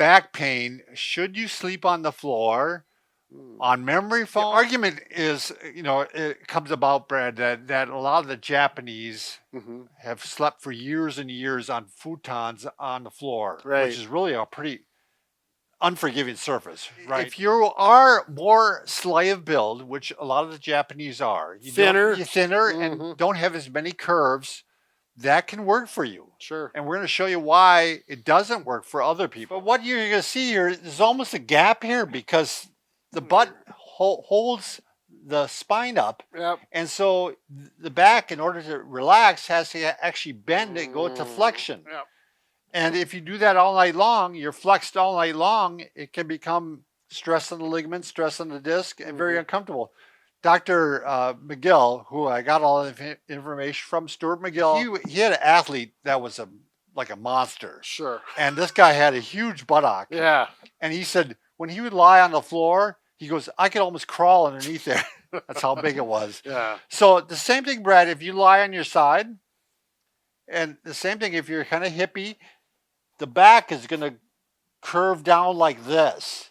back pain, should you sleep on the floor, on memory foam? The argument is, it comes about, Brad, that a lot of the Japanese have slept for years and years on futons on the floor, which is really a pretty unforgiving surface, right? If you are more slight of build, which a lot of the Japanese are, you're thinner and don't have as many curves, that can work for you. Sure. And we're going to show you why it doesn't work for other people. But what you're going to see here is almost a gap here because the butt holds the spine up. Yep. And so the back, in order to relax, has to actually bend and go into flexion. Yep. And if you do that all night long, you're flexed all night long, it can become stress on the ligaments, stress on the disc, and very uncomfortable. Dr. McGill, who I got all the information from, Stuart McGill, he had an athlete that was like a monster. Sure. And this guy had a huge buttock. Yeah. And he said when he would lie on the floor, he goes, I could almost crawl underneath there. That's how big it was. Yeah. So the same thing, Brad, if you lie on your side, and the same thing if you're kind of hippie, the back is going to curve down like this.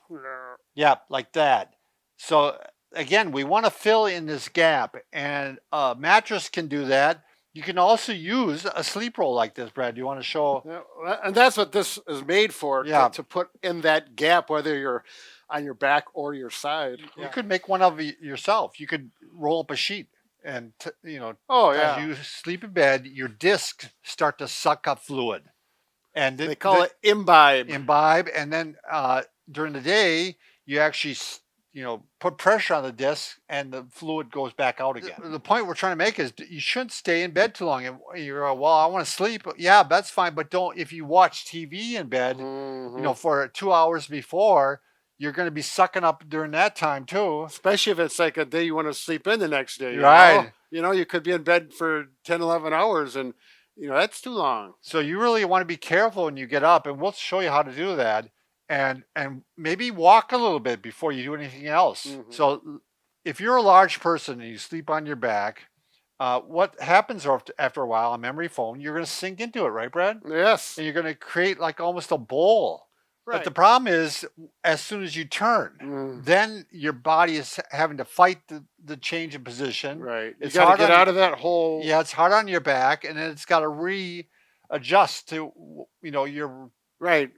Yeah, like that. So again, we want to fill in this gap, and a mattress can do that. You can also use a sleep roll like this, Brad. Do you want to show? Yeah, and that's what this is made for, to put in that gap, whether you're on your back or your side. You could make one of yourself. You could roll up a sheet, and as you sleep in bed, your discs start to suck up fluid. And they call it imbibe. Imbibe, and then during the day, you actually put pressure on the disc, and the fluid goes back out again. The point we're trying to make is you shouldn't stay in bed too long. And you're well, I want to sleep. Yeah, that's fine, but don't. If you watch TV in bed, for 2 hours before, you're going to be sucking up during that time too. Especially if it's like a day you want to sleep in the next day. Right. You could be in bed for 10, 11 hours, and that's too long. So you really want to be careful when you get up, and we'll show you how to do that. And maybe walk a little bit before you do anything else. So if you're a large person and you sleep on your back, what happens after a while on memory foam, you're going to sink into it, right, Brad? Yes. And you're going to create like almost a bowl. Right. But the problem is, as soon as you turn, then your body is having to fight the change in position. Right. You got to get out of that hole. Yeah, it's hard on your back, and then it's got to readjust to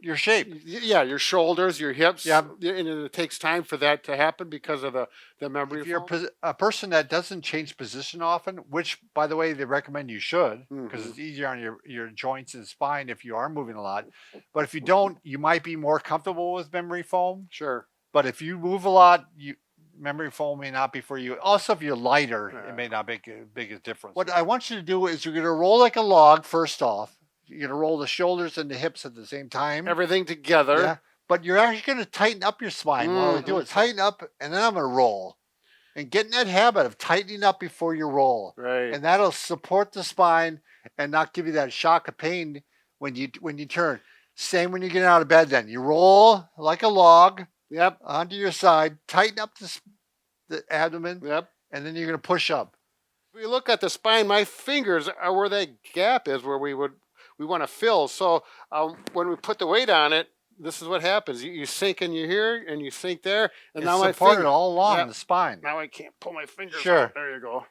your shape. Yeah, your shoulders, your hips. Yeah. And it takes time for that to happen because of the memory. If you're a person that doesn't change position often, which, by the way, they recommend you should, because it's easier on your joints and spine if you are moving a lot. But if you don't, you might be more comfortable with memory foam. Sure. But if you move a lot, memory foam may not be for you. Also, if you're lighter, it may not make a big difference. What I want you to do is you're going to roll like a log first off. You're going to roll the shoulders and the hips at the same time. Everything together. Yeah. But you're actually going to tighten up your spine while we do it. Tighten up, and then I'm going to roll. And get in that habit of tightening up before you roll. Right. And that'll support the spine and not give you that shock of pain when you turn. Same when you get out of bed then. You roll like a log. Yep. Onto your side. Tighten up the abdomen. Yep. And then you're going to push up. If you look at the spine, my fingers are where that gap is where we want to fill. So when we put the weight on it, this is what happens. You sink in here and you sink there. And it's now supported all along the spine. Now I can't pull my fingers Sure. out. There you go.